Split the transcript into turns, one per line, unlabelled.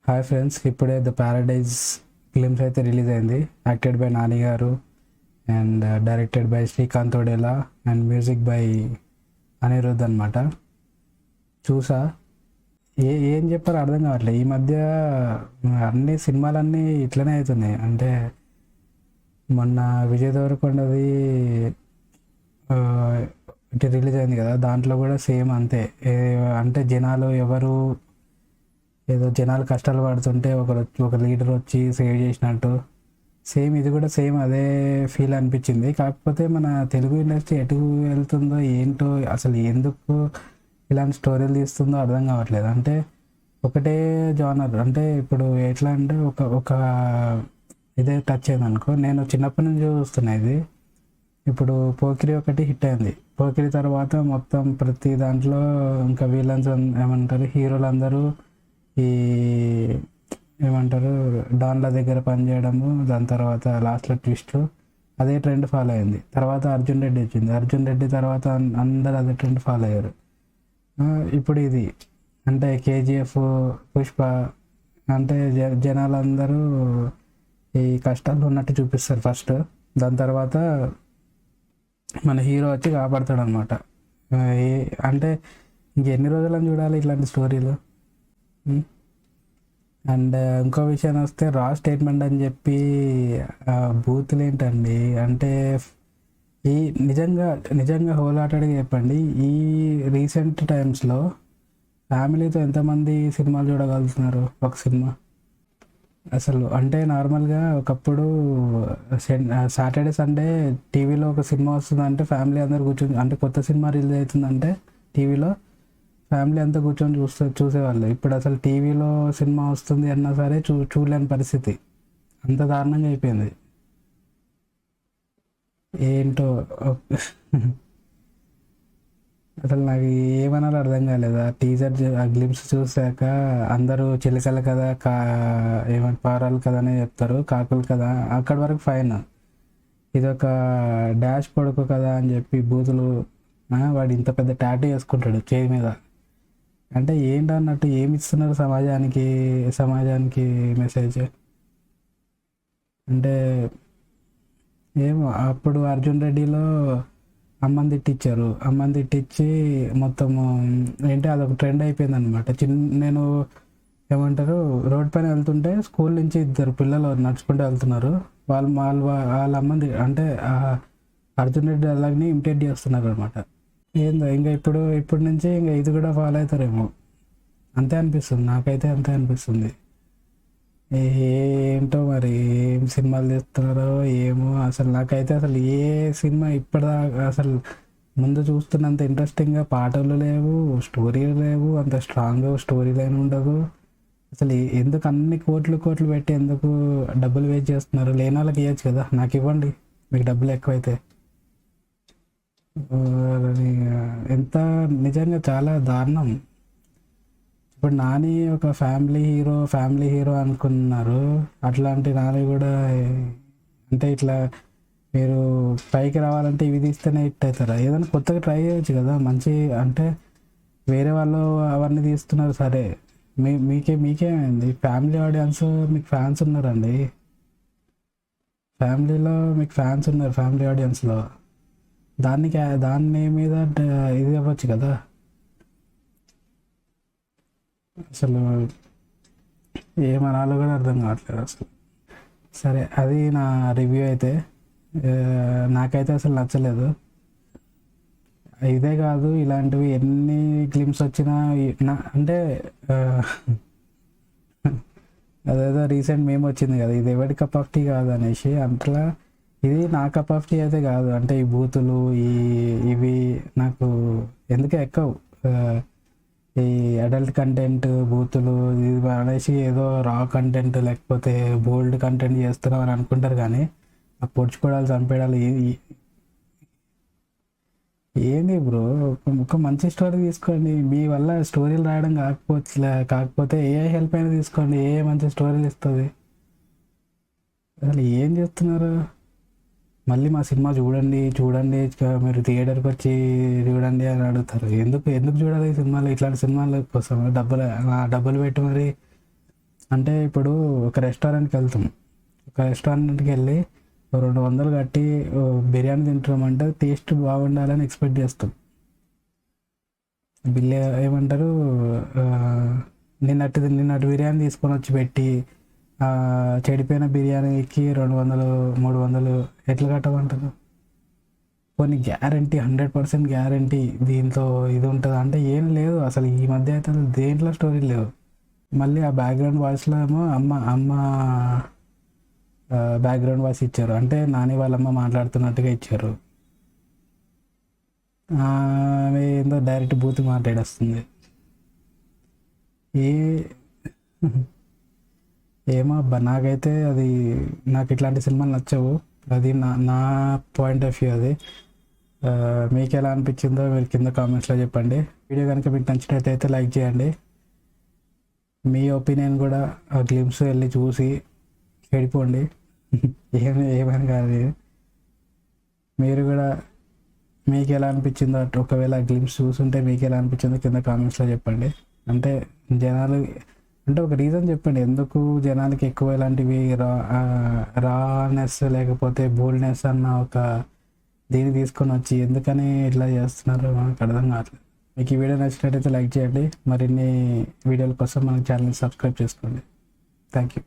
Hi friends, ఇప్పుడే the Paradise films అయితే release అయింది. యాక్టెడ్ బై నాని గారు and directed by Srikanth Odela and music by Anirudh అనమాట. చూసా, ఏం చెప్పారో అర్థం కావట్లేదు. ఈ మధ్య అన్ని సినిమాలన్నీ ఇట్లనే అవుతున్నాయి. అంటే మొన్న విజయ్ దేవరకొండది ఇటు రిలీజ్ అయింది కదా, దాంట్లో కూడా సేమ్ అంతే. అంటే జనాలు ఎవరు ఏదో జనాలు కష్టాలు పడుతుంటే ఒక లీడర్ వచ్చి సేవ్ చేసినట్టు సేమ్ ఇది కూడా సేమ్ అదే ఫీల్ అనిపించింది. కాకపోతే మన తెలుగు ఇండస్ట్రీ ఎటు వెళ్తుందో ఏంటో, అసలు ఎందుకు ఇలాంటి స్టోరీలు తీస్తుందో అర్థం కావట్లేదు. అంటే ఒకటే జానర్, అంటే ఇప్పుడు ఎట్లా అంటే ఒక ఒక ఇదే టచ్ అయింది అనుకో. నేను చిన్నప్పటి నుంచి చూస్తున్నా ఇది. ఇప్పుడు పోకిరి ఒకటి హిట్ అయింది. పోకిరి తర్వాత మొత్తం ప్రతి దాంట్లో ఇంకా విలన్స్ ఏమంటారు, హీరోలు అందరూ ఈ ఏమంటారు డాన్ల దగ్గర పనిచేయడము, దాని తర్వాత లాస్ట్లో ట్విస్ట్, అదే ట్రెండ్ ఫాలో అయింది. తర్వాత అర్జున్ రెడ్డి వచ్చింది. అర్జున్ రెడ్డి తర్వాత అందరు అదే ట్రెండ్ ఫాలో అయ్యారు. ఇప్పుడు ఇది అంటే కేజీఎఫ్, పుష్ప, అంటే జనాలందరూ ఈ కష్టాలు ఉన్నట్టు చూపిస్తారు ఫస్ట్. దాని తర్వాత మన హీరో వచ్చి కాపాడతాడు అనమాట. అంటే ఇంకెన్ని రోజులని చూడాలి ఇట్లాంటి స్టోరీలు. అండ్ ఇంకో విషయం వస్తే రా స్టేట్మెంట్ అని చెప్పి బూతులు ఏంటండి. అంటే ఈ నిజంగా హోల్ హార్టెడ్గా చెప్పండి, ఈ రీసెంట్ టైమ్స్లో ఫ్యామిలీతో ఎంతమంది సినిమాలు చూడగలుగుతున్నారు ఒక సినిమా అసలు. అంటే నార్మల్గా ఒకప్పుడు సాటర్డే సండే టీవీలో ఒక సినిమా వస్తుందంటే ఫ్యామిలీ అందరు కూర్చొని, అంటే కొత్త సినిమా రిలీజ్ అవుతుందంటే టీవీలో ఫ్యామిలీ అంతా కూర్చొని చూసేవాళ్ళు. ఇప్పుడు అసలు టీవీలో సినిమా వస్తుంది అన్నా సరే చూడలేని పరిస్థితి. అంత దారుణంగా అయిపోయింది ఏంటో. అసలు నాకు ఏమనాలో అర్థం కాలేదు. ఆ టీజర్, ఆ గ్లిమ్స్ చూసాక అందరూ చిలకలు కదా, ఏమంటే పారాలు కదా అని చెప్తారు, కాకులు కదా, అక్కడి వరకు ఫైన్. ఇదొక డాష్ పడుకో కదా అని చెప్పి బూతులు. వాడు ఇంత పెద్ద టాటూ వేసుకుంటాడు చేయి మీద. అంటే ఏంటన్నట్టు ఏమి ఇస్తున్నారు సమాజానికి మెసేజ్. అంటే ఏమో, అప్పుడు అర్జున్ రెడ్డిలో అమ్మని తిట్టించి మొత్తము ఏంటి అదొక ట్రెండ్ అయిపోయింది అనమాట. నేను ఏమంటారు, రోడ్ పైన వెళ్తుంటే స్కూల్ నుంచి ఇద్దరు పిల్లలు నడుచుకుంటూ వెళ్తున్నారు. వాళ్ళ అమ్మని అంటే అర్జున్ రెడ్డి అలాగని ఇమిటేట్ చేస్తున్నారు అనమాట. ఏందో ఇంకా ఇప్పుడు నుంచి ఇంకా ఇది కూడా ఫాలో అవుతారేమో, అంతే అనిపిస్తుంది నాకైతే, అంతే అనిపిస్తుంది. ఏంటో మరి ఏం సినిమాలు తీస్తున్నారో ఏమో. అసలు నాకైతే అసలు ఏ సినిమా ఇప్పటిదాకా అసలు ముందు చూస్తున్నంత ఇంట్రెస్టింగ్గా పాటలు లేవు, స్టోరీలు లేవు, అంత స్ట్రాంగ్ స్టోరీ లైన్ ఉండదు. అసలు ఎందుకు అన్ని కోట్లు పెట్టి ఎందుకు డబ్బులు వేస్ట్ చేస్తున్నారు? లేని వాళ్ళకి ఇవ్వచ్చు కదా, నాకు ఇవ్వండి మీకు డబ్బులు ఎక్కువైతే. ఎంత నిజంగా చాలా దారుణం. ఇప్పుడు నాని ఒక ఫ్యామిలీ హీరో అనుకున్నారు. అట్లాంటి నాని కూడా అంటే ఇట్లా మీరు పైకి రావాలంటే ఇవి తీస్తేనే హిట్ అవుతారా? ఏదైనా కొత్తగా ట్రై చేయొచ్చు కదా. మంచి అంటే వేరే వాళ్ళు అవన్నీ తీస్తున్నారు సరే, మీకేమైంది? ఫ్యామిలీ ఆడియన్స్ మీకు ఫ్యాన్స్ ఉన్నారండి. ఫ్యామిలీలో మీకు ఫ్యాన్స్ ఉన్నారు, ఫ్యామిలీ ఆడియన్స్లో. దాన్ని మీద ఇది అవ్వచ్చు కదా. అసలు ఏమనాలో కూడా అర్థం కావట్లేదు అసలు. సరే, అది నా రివ్యూ అయితే. నాకైతే అసలు నచ్చలేదు. ఇదే కాదు, ఇలాంటివి ఎన్ని గ్లిమ్స్ వచ్చినా అంటే అదేదో రీసెంట్ మేము వచ్చింది కదా, ఇది ఎవరి కప్ ఆఫ్ టీ కాదు అనేసి. అట్లా ఇది నా కప్ ఆఫ్ టీ అయితే కాదు. అంటే ఈ బూతులు ఇవి నాకు ఎందుకే ఎక్కువ. ఈ అడల్ట్ కంటెంట్, బూతులు ఇది అనేసి ఏదో రా కంటెంట్ లేకపోతే బోల్డ్ కంటెంట్ చేస్తున్నాం అని అనుకుంటారు, కానీ ఆ పొడుచుకోవడాలు, చంపేయడాలు ఏంది బ్రో? ఒక మంచి స్టోరీ తీసుకోండి. మీ వల్ల స్టోరీలు రాయడం కాకపోతే ఏ హెల్ప్ అయినా తీసుకోండి, ఏ మంచి స్టోరీలు ఇస్తుంది. అసలు ఏం చేస్తున్నారు? మళ్ళీ మా సినిమా చూడండి మీరు థియేటర్కి వచ్చి చూడండి అని అడుగుతారు. ఎందుకు చూడాలి ఈ సినిమాలు? ఇట్లాంటి సినిమాల కోసం డబ్బులు పెట్టి మరి అంటే ఇప్పుడు ఒక రెస్టారెంట్కి వెళ్తాం, ఒక రెస్టారెంట్కి వెళ్ళి 200 కట్టి బిర్యానీ తింటున్నామంటే టేస్ట్ బాగుండాలని ఎక్స్పెక్ట్ చేస్తాం. బిల్ ఏమంటారు, ఆ, నిన్నటి బిర్యానీ తీసుకొని వచ్చి పెట్టి చెడిపోయిన బిర్యానీకి 200 300 ఎట్లా కట్టమంటారు? కొన్ని గ్యారంటీ 100% గ్యారంటీ దీంట్లో ఇది ఉంటుంది అంటే ఏం లేదు అసలు. ఈ మధ్య అయితే అసలు దేంట్లో స్టోరీ లేవు. మళ్ళీ ఆ బ్యాక్గ్రౌండ్ వాయిస్లో ఏమో అమ్మ అమ్మ బ్యాక్గ్రౌండ్ వాయిస్ ఇచ్చారు, అంటే నాని వాళ్ళమ్మ మాట్లాడుతున్నట్టుగా ఇచ్చారు. ఆమె ఏందో డైరెక్ట్ బూత్ మాట్లాడేస్తుంది. ఏ ఏమో అబ్బా, నాకైతే అది, నాకు ఇట్లాంటి సినిమాలు నచ్చవు. అది నా పాయింట్ ఆఫ్ వ్యూ అది. మీకు ఎలా అనిపించిందో మీరు కింద కామెంట్స్లో చెప్పండి. వీడియో కనుక మీకు నచ్చినట్టయితే లైక్ చేయండి. మీ ఒపీనియన్ కూడా ఆ గ్లిమ్స్ వెళ్ళి చూసి చెడిపోండి. ఏమైనా కాదు. మీరు కూడా మీకు ఎలా అనిపించిందో, ఒకవేళ గ్లిమ్స్ చూసుంటే మీకు ఎలా అనిపించిందో కింద కామెంట్స్లో చెప్పండి. అంటే జనాలు, అంటే ఒక రీజన్ చెప్పండి ఎందుకు జనాలకి ఎక్కువ ఇలాంటివి రానెస్ లేకపోతే బోల్డ్నెస్ అన్న ఒక దీన్ని తీసుకొని వచ్చి ఎందుకని ఇట్లా చేస్తున్నారు మనకు అర్థం కావట్లేదు. మీకు ఈ వీడియో నచ్చినట్టయితే లైక్ చేయండి. మరిన్ని వీడియోల కోసం మన ఛానల్ని సబ్స్క్రైబ్ చేసుకోండి. Thank you.